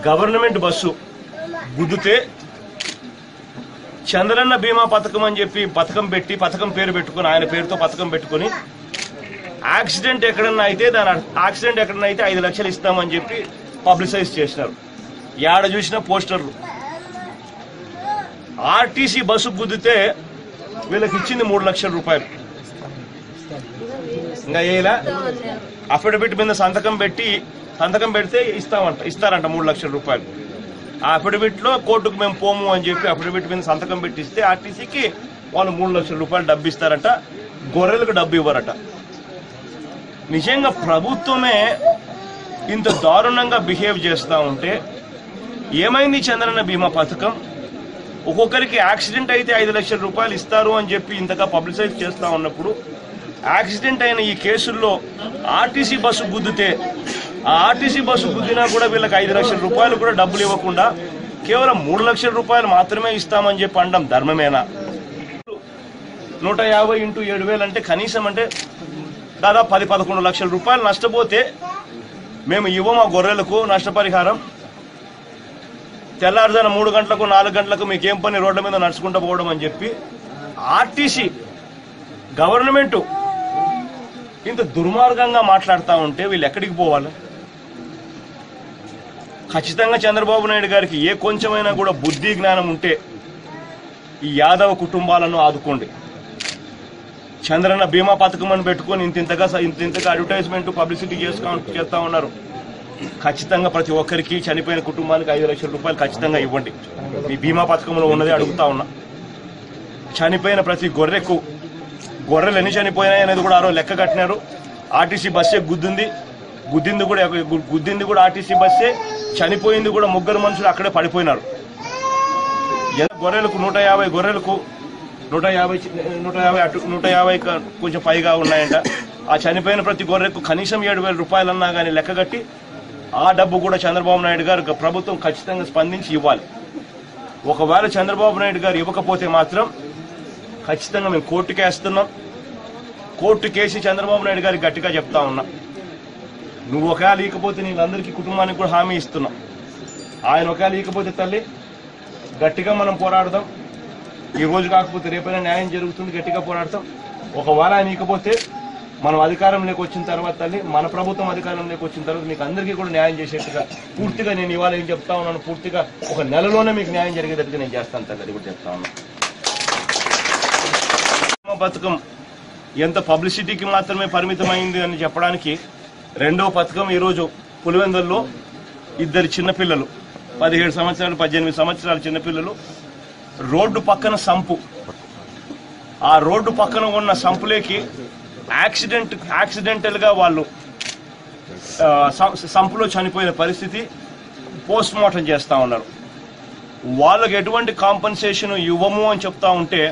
Government bus గుద్దితే Chandranna బీమా పథకం అని చెప్పి పథకం పేరు పెట్టుకుని ఆయన పేరుతో పథకం పెట్టుకుని యాక్సిడెంట్ ఎక్కడన్నా అయితే యాక్సిడెంట్ ఎక్కడన్నా అయితే 5 లక్షలు ఇస్తామని చెప్పి పబ్లిసైజ్ చేసినారు. యాడ చూసిన పోస్టర్లు. ఆర్టీసీ బస్సు గుద్దితే వీళ్ళకి ఇచ్చింది 3 లక్షల రూపాయలు. ఇంకా ఇలా అఫిడవిట్ మీద సంతకం పెడితే ఇస్తారంట 3 లక్షల రూపాయలు. ఆ అఫిడవిట్ లో కోర్టుకు మేము పోము అని చెప్పి అఫిడవిట్ మీద సంతకం పెట్టిస్తే ఆర్టీసీకి వాళ్ళు 3 లక్షల రూపాయలు డబ్బు ఇస్తారట. గొర్రెలకు డబ్బు ఇవ్వరట. నిజంగా ప్రభుత్వమే ఇంత దారుణంగా బిహేవ్ చేస్తూ ఉంటే ఏమైంది చంద్రన్న బీమా పథకం? ఒక్కొక్కరికి యాక్సిడెంట్ అయితే 5 లక్షల రూపాయలు ఇస్తారు అని చెప్పి ఇంతగా పబ్లిసైజ్ చేస్తూ ఉన్నప్పుడు యాక్సిడెంట్ అయిన ఈ కేసుల్లో ఆర్టీసీ బస్సు గుద్దితే ఆ ఆర్టీసీ బస్సు గుద్దినా కూడా వీళ్ళకి 5 లక్షల రూపాయలు కూడా డబ్బులు ఇవ్వకుండా కేవలం 3 లక్షల రూపాయలు మాత్రమే ఇస్తామని చెప్పి అనడం ధర్మమేనా? 150 ఇంటూ 7,000 అంటే కనీసం అంటే దాదాపు 10-11 లక్షల రూపాయలు నష్టపోతే మేము ఇవ్వము ఆ గొర్రెలకు నష్టపరిహారం. తెల్లారుజాన 3 గంటలకు 4 గంటలకు మీకేం పని రోడ్ల మీద నడుచుకుంటూ పోవడం అని చెప్పి ఆర్టీసీ గవర్నమెంట్ ఇంత దుర్మార్గంగా మాట్లాడుతూ ఉంటే వీళ్ళు ఎక్కడికి పోవాలి? ఖచ్చితంగా చంద్రబాబు నాయుడు గారికి ఏ కొంచెమైనా కూడా బుద్ధి జ్ఞానం ఉంటే ఈ యాదవ కుటుంబాలను ఆదుకోండి. చంద్రన్న బీమా పథకం అని పెట్టుకొని ఇంతగా అడ్వర్టైజ్మెంట్ పబ్లిసిటీ చేస్తా ఉన్నారు. ఖచ్చితంగా ప్రతి ఒక్కరికి చనిపోయిన కుటుంబానికి 5 లక్షల రూపాయలు ఖచ్చితంగా ఇవ్వండి. మీ బీమా పథకంలో ఉన్నదే అడుగుతా ఉన్నా. చనిపోయిన ప్రతి గొర్రెలు ఎన్ని చనిపోయినాయి అనేది కూడా ఆరో లెక్క కట్టినారు. ఆర్టీసీ బస్సే గుద్దింది కూడా ఆర్టీసీ బస్సే. చనిపోయింది కూడా 3 మనుషులు అక్కడే పడిపోయినారు. గొర్రెలకు 150 గొర్రెలకు 150 కొంచెం పైగా ఉన్నాయంట. ఆ చనిపోయిన ప్రతి గొర్రెకు కనీసం 7,000 రూపాయలు అన్నా కానీ లెక్క కట్టి ఆ డబ్బు కూడా చంద్రబాబు నాయుడు గారు ప్రభుత్వం ఖచ్చితంగా స్పందించి ఇవ్వాలి. ఒకవేళ చంద్రబాబు నాయుడు గారు ఇవ్వకపోతే మాత్రం ఖచ్చితంగా మేము కోర్టుకేస్తున్నాం. కోర్టుకేసి చంద్రబాబు నాయుడు గారికి గట్టిగా చెప్తా ఉన్నా, నువ్వు ఒకవేళ ఇకపోతే నీళ్ళందరికీ కుటుంబానికి కూడా హామీ ఇస్తున్నాం. ఆయన ఒకవేళ ఇకపోతే తల్లి గట్టిగా మనం పోరాడదాం. ఈ రోజు కాకపోతే రేపైనా న్యాయం జరుగుతుంది, గట్టిగా పోరాడతాం. ఒకవేళ ఆయన ఇకపోతే మనం అధికారంలోకి వచ్చిన తర్వాత తల్లి మన ప్రభుత్వం అధికారంలోకి వచ్చిన తర్వాత మీకు అందరికీ కూడా న్యాయం చేసేట్టుగా పూర్తిగా నేను ఇవాళ ఏం చెప్తా ఉన్నాను, పూర్తిగా 1 నెలలోనే మీకు న్యాయం జరిగేటట్టుగా నేను చేస్తాను తల్లి. అది కూడా చెప్తా ఉన్నా. పథకం ఎంత పబ్లిసిటీకి మాత్రమే పరిమితమైంది అని చెప్పడానికి రెండో పథకం ఈరోజు పులివెందుల్లో 2 చిన్నపిల్లలు 17 సంవత్సరాలు 18 సంవత్సరాల చిన్నపిల్లలు రోడ్డు పక్కన సంపు, ఆ రోడ్డు పక్కన ఉన్న సంపులేకి యాక్సిడెంటల్ గా వాళ్ళు సంపులో చనిపోయిన పరిస్థితి. పోస్ట్ మార్టం చేస్తా ఉన్నారు. వాళ్ళకి ఎటువంటి కాంపన్సేషన్ ఇవ్వము అని చెప్తా ఉంటే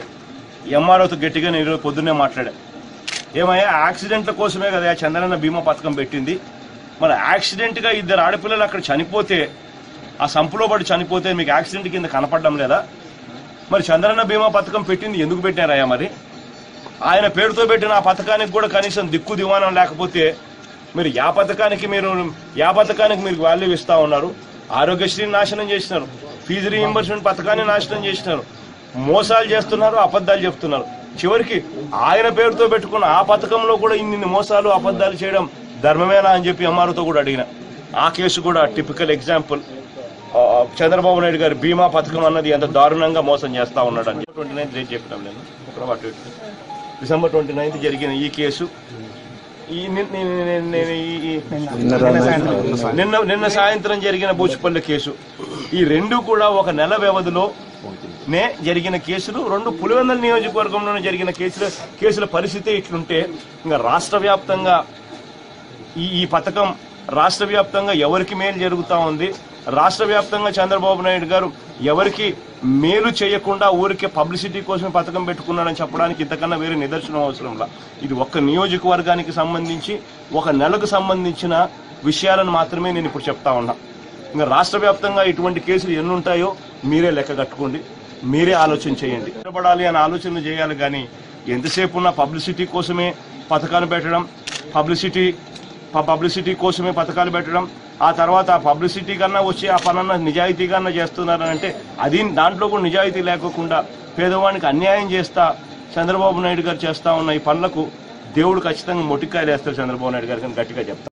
ఎంఆర్ఓతో గట్టిగా నేను ఈరోజు పొద్దున్నే మాట్లాడా. ఏమయ్యా, యాక్సిడెంట్ల కోసమే కదా చంద్రన్న బీమా పథకం పెట్టింది. మన యాక్సిడెంట్ గా 2 ఆడపిల్లలు అక్కడ చనిపోతే, ఆ సంపులో పడి చనిపోతే మీకు యాక్సిడెంట్ కింద కనపడడం లేదా? మరి చంద్రన్న బీమా పథకం పెట్టింది ఎందుకు పెట్టారయ్యా? మరి ఆయన పేరుతో పెట్టిన ఆ పథకానికి కూడా కనీసం దిక్కు దివానం లేకపోతే మీరు యా పథకానికి మీరు వాల్యూ ఇస్తా ఉన్నారు? ఆరోగ్యశ్రీని నాశనం చేసినారు, ఫీజు రీయింబర్స్మెంట్ పథకాన్ని నాశనం చేసినారు, మోసాలు చేస్తున్నారు, అబద్ధాలు చెప్తున్నారు. చివరికి ఆయన పేరుతో పెట్టుకున్న ఆ పథకంలో కూడా ఇన్ని మోసాలు అబద్ధాలు చేయడం ధర్మమేనా అని చెప్పి ఎంఆర్ఓతో కూడా అడిగిన. ఆ కేసు కూడా టిపికల్ ఎగ్జాంపుల్. చంద్రబాబు నాయుడు గారి బీమా పథకం అన్నది ఎంత దారుణంగా మోసం చేస్తా ఉన్నాడు అని 29 రేపు చెప్పినాం. నేను డిసెంబర్ 29 జరిగిన ఈ కేసు నిన్న సాయంత్రం జరిగిన బూచిపల్లి కేసు, ఈ 2 కూడా 1 నెల వ్యవధిలోనే జరిగిన కేసులు. 2 పులివెందుల నియోజకవర్గంలోనే జరిగిన కేసుల పరిస్థితి ఇట్లుంటే ఇంకా రాష్ట్ర వ్యాప్తంగా ఈ పథకం రాష్ట్ర వ్యాప్తంగా ఎవరికి మేలు జరుగుతూ ఉంది? రాష్ట్ర వ్యాప్తంగా చంద్రబాబు నాయుడు గారు ఎవరికి మేలు చేయకుండా ఊరికే పబ్లిసిటీ కోసమే పథకం పెట్టుకున్నాడని చెప్పడానికి ఇంతకన్నా వేరే నిదర్శనం అవసరంలా. ఇది ఒక్క నియోజకవర్గానికి సంబంధించి 1 నెలకు సంబంధించిన విషయాలను మాత్రమే నేను ఇప్పుడు చెప్తా ఉన్నా. ఇంకా రాష్ట్ర వ్యాప్తంగా ఇటువంటి కేసులు ఎన్ని ఉంటాయో మీరే లెక్క కట్టుకోండి, మీరే ఆలోచన చేయండి. నిలబడాలి అని ఆలోచన చేయాలి కానీ ఎంతసేపు ఉన్న పబ్లిసిటీ కోసమే పథకాలు పెట్టడం, పబ్లిసిటీ కోసమే పథకాలు పెట్టడం, ఆ తర్వాత ఆ పబ్లిసిటీ కన్నా వచ్చి ఆ పనన్నా నిజాయితీ కన్నా చేస్తున్నారని అంటే అది దాంట్లో కూడా నిజాయితీ లేకోకుండా పేదవానికి అన్యాయం చేస్తా చంద్రబాబు నాయుడు గారు చేస్తా ఉన్న ఈ పనులకు దేవుడు ఖచ్చితంగా మొటికాయలు వేస్తారు చంద్రబాబు నాయుడు గారికి గట్టిగా చెప్తారు.